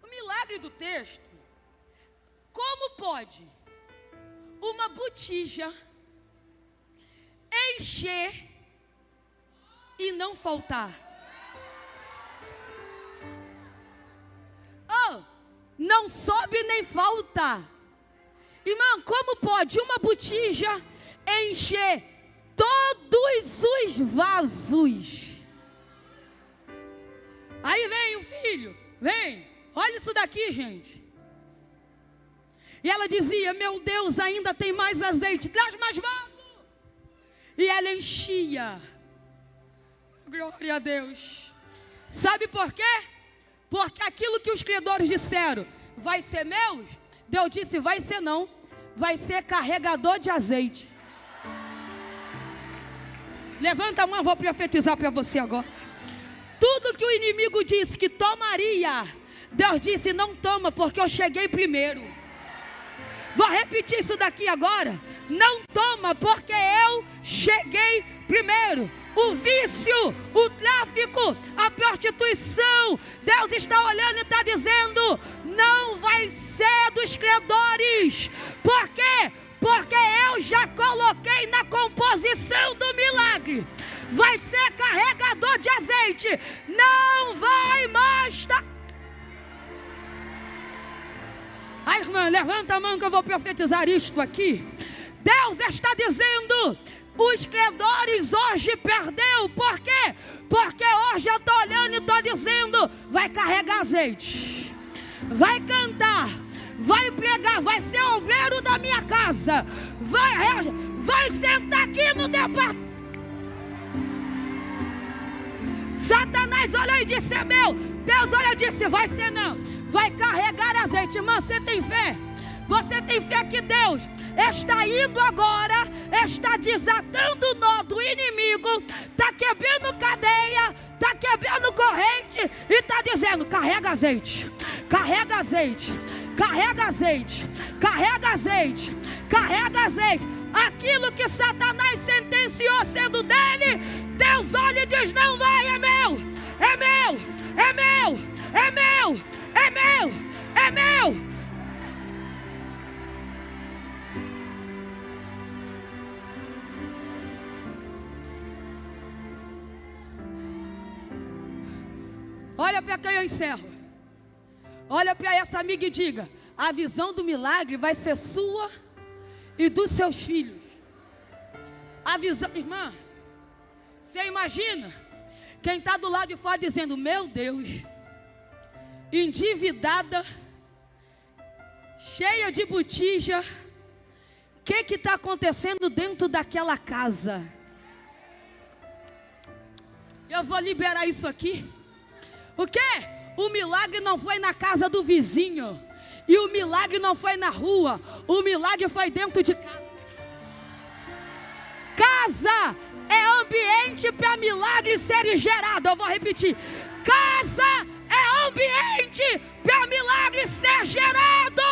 O milagre do texto, como pode uma botija encher e não faltar? Oh, não sobe nem falta. Irmã, como pode uma botija encher todos os vasos? Aí vem o filho, vem, olha isso daqui, gente. E ela dizia, meu Deus, ainda tem mais azeite, traz mais vaso. E ela enchia. Glória a Deus. Sabe por quê? Porque aquilo que os credores disseram, vai ser meu? Deus disse, vai ser não, vai ser carregador de azeite. Levanta a mão, vou profetizar para você agora. Tudo que o inimigo disse que tomaria, Deus disse: não toma, porque eu cheguei primeiro. Vou repetir isso daqui agora. Não toma, porque eu cheguei primeiro. O vício, o tráfico, a prostituição, Deus está olhando e está dizendo: não vai ser dos credores. Por quê? Porque eu já coloquei na composição do milagre. Vai ser carregador de azeite. Não vai mais estar. Ai, irmã, levanta a mão que eu vou profetizar isto aqui. Deus está dizendo: os credores hoje perdeu. Por quê? Porque hoje eu estou olhando e estou dizendo: vai carregar azeite, vai cantar, vai pregar, vai ser obreiro da minha casa, vai sentar aqui no departamento. Satanás olhou e disse: é meu. Deus olhou e disse: vai ser não, vai carregar azeite. Irmã, você tem fé? Você tem fé que Deus está indo agora, está desatando o nó do inimigo, está quebrando cadeia, está quebrando corrente e está dizendo: carrega azeite, carrega azeite, carrega azeite, carrega azeite, carrega azeite. Aquilo que Satanás sentenciou sendo dele, Deus olha e diz: não vai, é meu, é meu, é meu, é meu, é meu, é meu. Olha para quem eu encerro. Olha para essa amiga e diga: a visão do milagre vai ser sua e dos seus filhos. A visão, irmã, você imagina quem está do lado de fora dizendo: meu Deus, endividada, cheia de botija, o que está acontecendo dentro daquela casa? Eu vou liberar isso aqui. O quê? O milagre não foi na casa do vizinho, e o milagre não foi na rua, o milagre foi dentro de casa. Casa é ambiente para milagres serem gerados. Eu vou repetir: casa é ambiente para milagres ser gerado.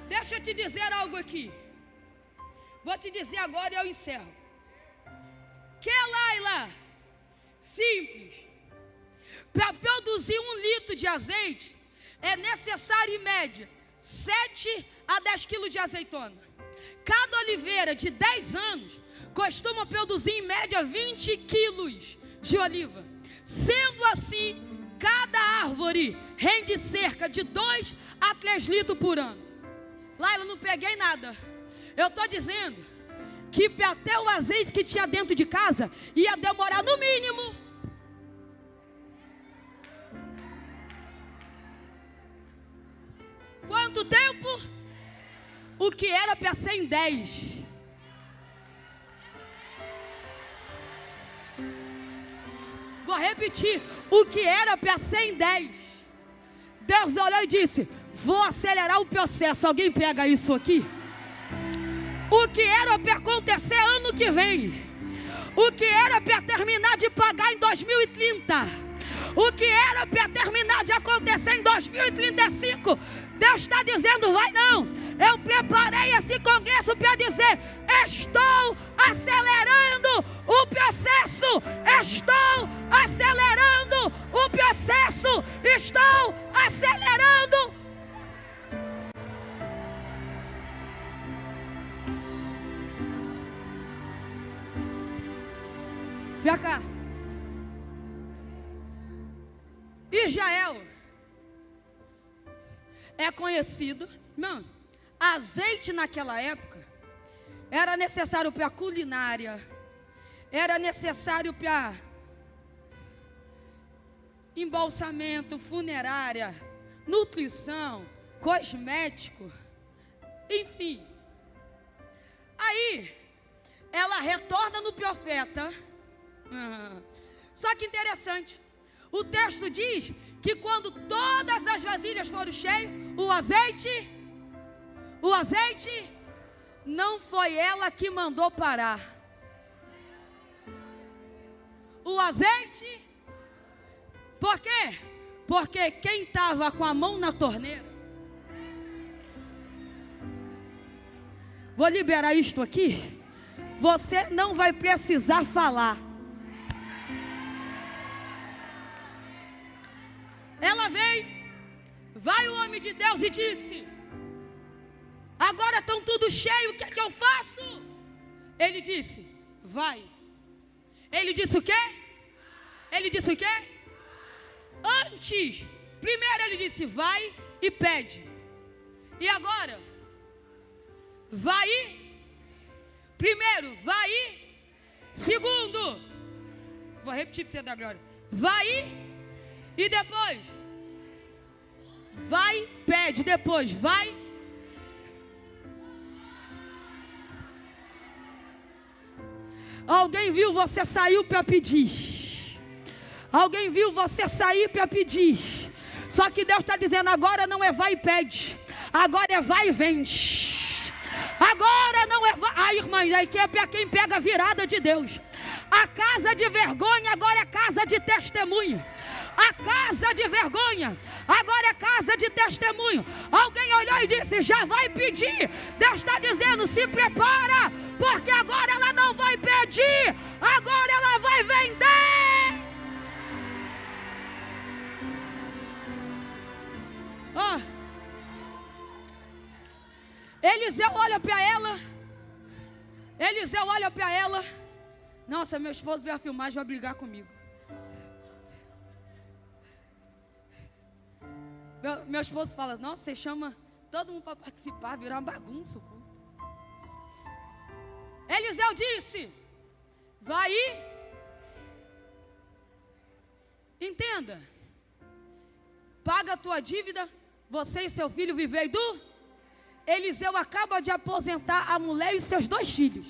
Deixa eu te dizer algo aqui. Vou te dizer agora e eu encerro. Que, Laila, simples. Para produzir 1 litro de azeite, é necessário em média 7 a 10 quilos de azeitona. Cada oliveira de 10 anos costuma produzir em média 20 quilos de oliva. Sendo assim, cada árvore rende cerca de 2 a 3 litros por ano. Laila, não peguei nada. Eu estou dizendo que até o azeite que tinha dentro de casa ia demorar no mínimo quanto tempo? O que era para ser em 10. Vou repetir: o que era para ser em 10. Deus olhou e disse: vou acelerar o processo. Alguém pega isso aqui? O que era para acontecer ano que vem, o que era para terminar de pagar em 2030, o que era para terminar de acontecer em 2035, Deus está dizendo: vai não. Eu preparei esse congresso para dizer: estou acelerando o processo, estou acelerando o processo, estou acelerando. Vem cá. Israel é conhecido, irmão, azeite naquela época era necessário para culinária, era necessário para embalsamento, funerária, nutrição, cosmético, enfim. Aí ela retorna no profeta. Só que interessante, o texto diz que quando todas as vasilhas foram cheias, o azeite não foi ela que mandou parar. o azeite. Por quê? Porque quem estava com a mão na torneira, vou liberar isto aqui, você não vai precisar falar. Ela veio, vai o homem de Deus e disse: agora estão tudo cheio, o que é que eu faço? Ele disse: vai. Ele disse o quê? Ele disse o quê? Antes, primeiro ele disse: vai e pede. E agora? Vai. Primeiro, vai. Segundo, vou repetir para você dar glória. Vai. E depois? Vai, pede. Depois, vai. Alguém viu você saiu para pedir. Alguém viu você sair para pedir. Só que Deus está dizendo: agora não é vai e pede, agora é vai e vende. Agora não é vai. Ah, irmãs, aí que é para quem pega a virada de Deus. A casa de vergonha agora é casa de testemunho. A casa de vergonha agora é casa de testemunho. Alguém olhou e disse: já vai pedir. Deus está dizendo: se prepara, porque agora ela não vai pedir, agora ela vai vender. Eliseu olha para ela. Eliseu olha para ela. Nossa, meu esposo vai filmar e vai brigar comigo. Meu esposo fala: nossa, você chama todo mundo para participar, virar uma bagunça o culto. Eliseu disse: vai. Entenda. Paga a tua dívida, você e seu filho vivei do... Eliseu acaba de aposentar a mulher e seus 2 filhos.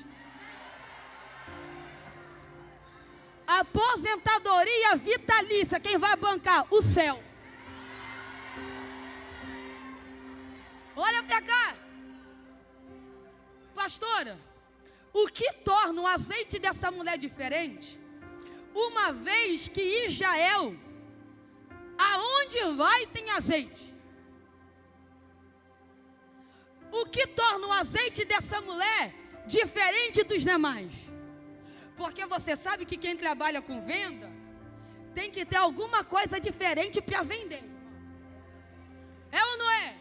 Aposentadoria vitalícia, quem vai bancar? O céu. Olha para cá. Pastora, o que torna o azeite dessa mulher diferente? Uma vez que Israel, aonde vai tem azeite. O que torna o azeite dessa mulher diferente dos demais? Porque você sabe que quem trabalha com venda tem que ter alguma coisa diferente para vender. É ou não é?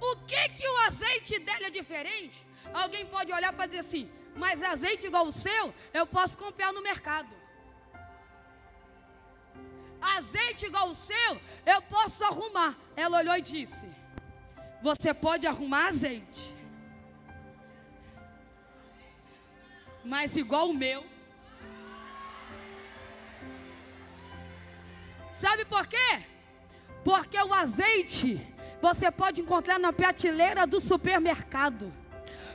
O que o azeite dela é diferente? Alguém pode olhar para dizer assim: mas azeite igual o seu, eu posso comprar no mercado. Azeite igual o seu, eu posso arrumar. Ela olhou e disse: você pode arrumar azeite, mas igual o meu. Sabe por quê? Porque o azeite você pode encontrar na prateleira do supermercado.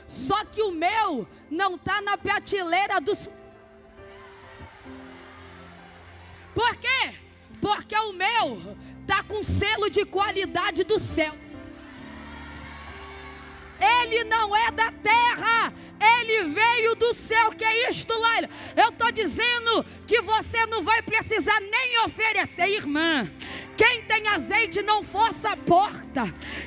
Só que o meu não está na prateleira do... Por quê? Porque o meu está com selo de qualidade do céu. Ele não é da terra, ele veio do céu. Que é isto, Laila? Eu estou dizendo que você não vai precisar nem oferecer, irmã. Quem tem azeite não força a porta.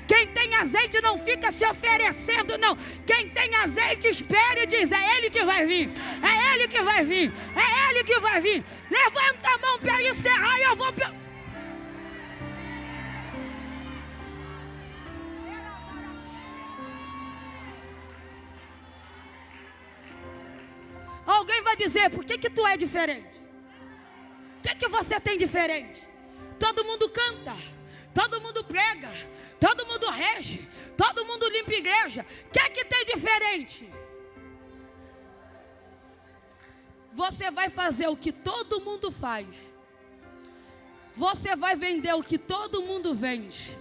Quem tem azeite não fica se oferecendo, não. Quem tem azeite espera e diz: é ele que vai vir, é ele que vai vir, é ele que vai vir. Levanta a mão para encerrar e eu vou... Alguém vai dizer: por que tu é diferente? O que você tem diferente? Todo mundo canta, todo mundo prega, todo mundo rege, todo mundo limpa a igreja. O que tem diferente? Você vai fazer o que todo mundo faz. Você vai vender o que todo mundo vende.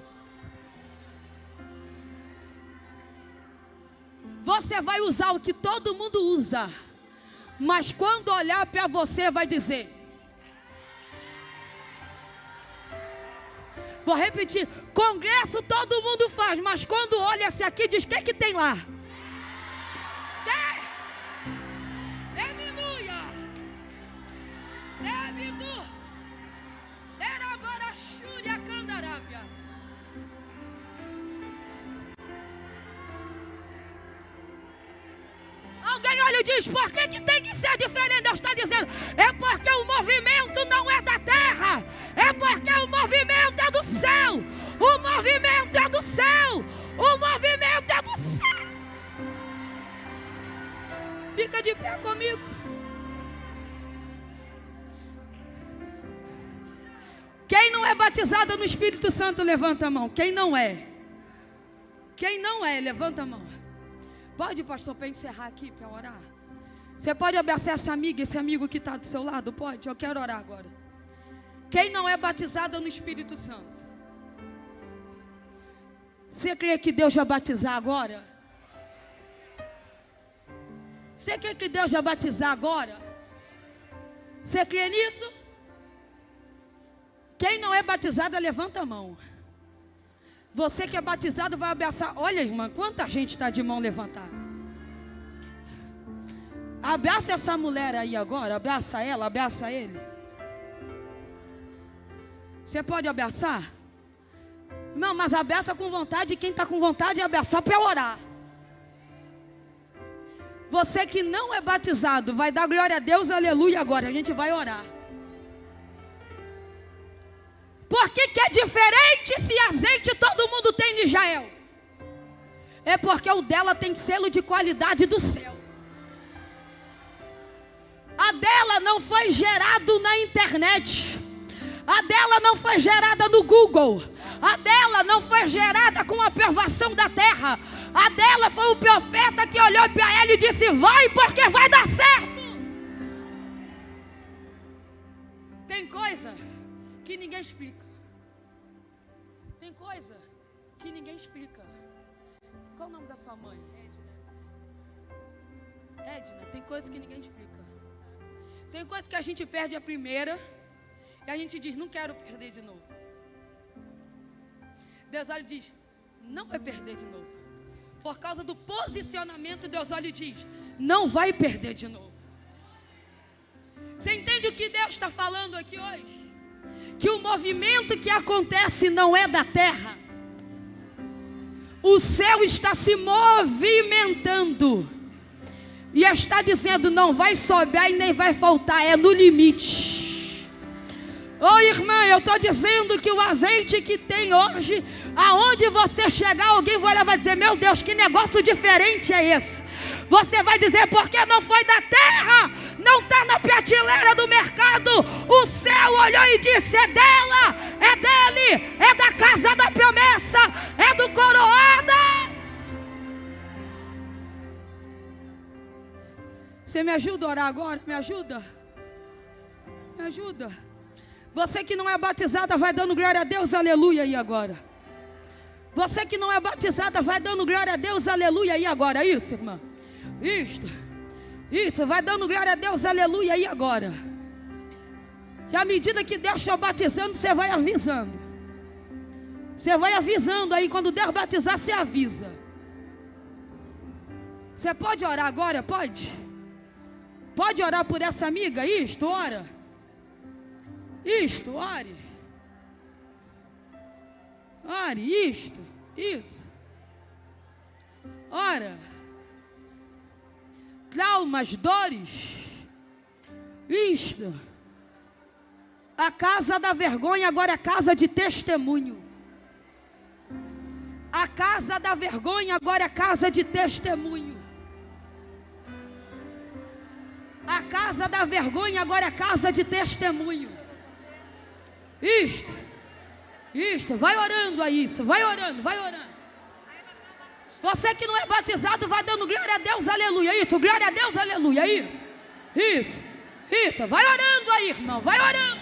Você vai usar o que todo mundo usa. Mas quando olhar para você vai dizer... Vou repetir: congresso todo mundo faz, mas quando olha esse aqui diz: o que tem lá? Aleluia! olha e diz: por que tem que ser diferente? Deus está dizendo: é porque o movimento não é da terra, é porque o movimento é do céu. O movimento é do céu. O movimento é do céu. Fica de pé comigo. Quem não é batizado no Espírito Santo, levanta a mão. Quem não é? Quem não é, levanta a mão. Pode, pastor, para encerrar aqui, para orar. Você pode abraçar essa amiga, esse amigo que está do seu lado? Pode? Eu quero orar agora. Quem não é batizado no Espírito Santo? Você crê que Deus vai batizar agora? Você crê que Deus vai batizar agora? Você crê nisso? Quem não é batizado, levanta a mão. Você que é batizado vai abraçar. Olha, irmã, quanta gente está de mão levantada. Abraça essa mulher aí agora. Abraça ela, abraça ele. Você pode abraçar? Não, mas abraça com vontade. Quem está com vontade de abraçar para orar. Você que não é batizado, vai dar glória a Deus, aleluia agora. A gente vai orar. Por que é diferente se azeite todo mundo tem de Israel? É porque o dela tem selo de qualidade do céu. A dela não foi gerado na internet. A dela não foi gerada no Google. A dela não foi gerada com a aprovação da terra. A dela foi o profeta que olhou para ela e disse: vai, porque vai dar certo. Tem coisa que ninguém explica. Tem coisa que ninguém explica. Qual o nome da sua mãe? Edna. Tem coisa que ninguém explica. Tem coisa que a gente perde a primeira e a gente diz: não quero perder de novo. Deus olha e diz: não vai perder de novo. Por causa do posicionamento, Deus olha e diz: não vai perder de novo. Você entende o que Deus está falando aqui hoje? Que o movimento que acontece não é da terra. O céu está se movimentando e está dizendo: não vai sobrar e nem vai faltar, é no limite. Ô irmã, eu estou dizendo que o azeite que tem hoje, aonde você chegar, alguém vai olhar e vai dizer: meu Deus, que negócio diferente é esse? Você vai dizer: porque não foi da terra, não está na prateleira do mercado. O céu olhou e disse: é dela, é dele, é da casa da promessa, é do coroada. Você me ajuda a orar agora? Me ajuda? Me ajuda? Você que não é batizada, vai dando glória a Deus, aleluia aí agora. Você que não é batizada, vai dando glória a Deus, aleluia aí agora. Isso, irmã. Isso, vai dando glória a Deus, aleluia aí agora. E à medida que Deus está batizando, você vai avisando. Você vai avisando aí, quando Deus batizar, você avisa. Você pode orar agora? Pode? Pode orar por essa amiga? Isto, ora. Isto, ore. Ore, isto, isso. Ora. Traumas, dores. Isto. A casa da vergonha agora é casa de testemunho. A casa da vergonha agora é casa de testemunho. A casa da vergonha agora é casa de testemunho. Isto, vai orando a isso, vai orando, vai orando. Você que não é batizado, vai dando glória a Deus, aleluia. Isso, glória a Deus, aleluia. Isso, vai orando aí, irmão, vai orando.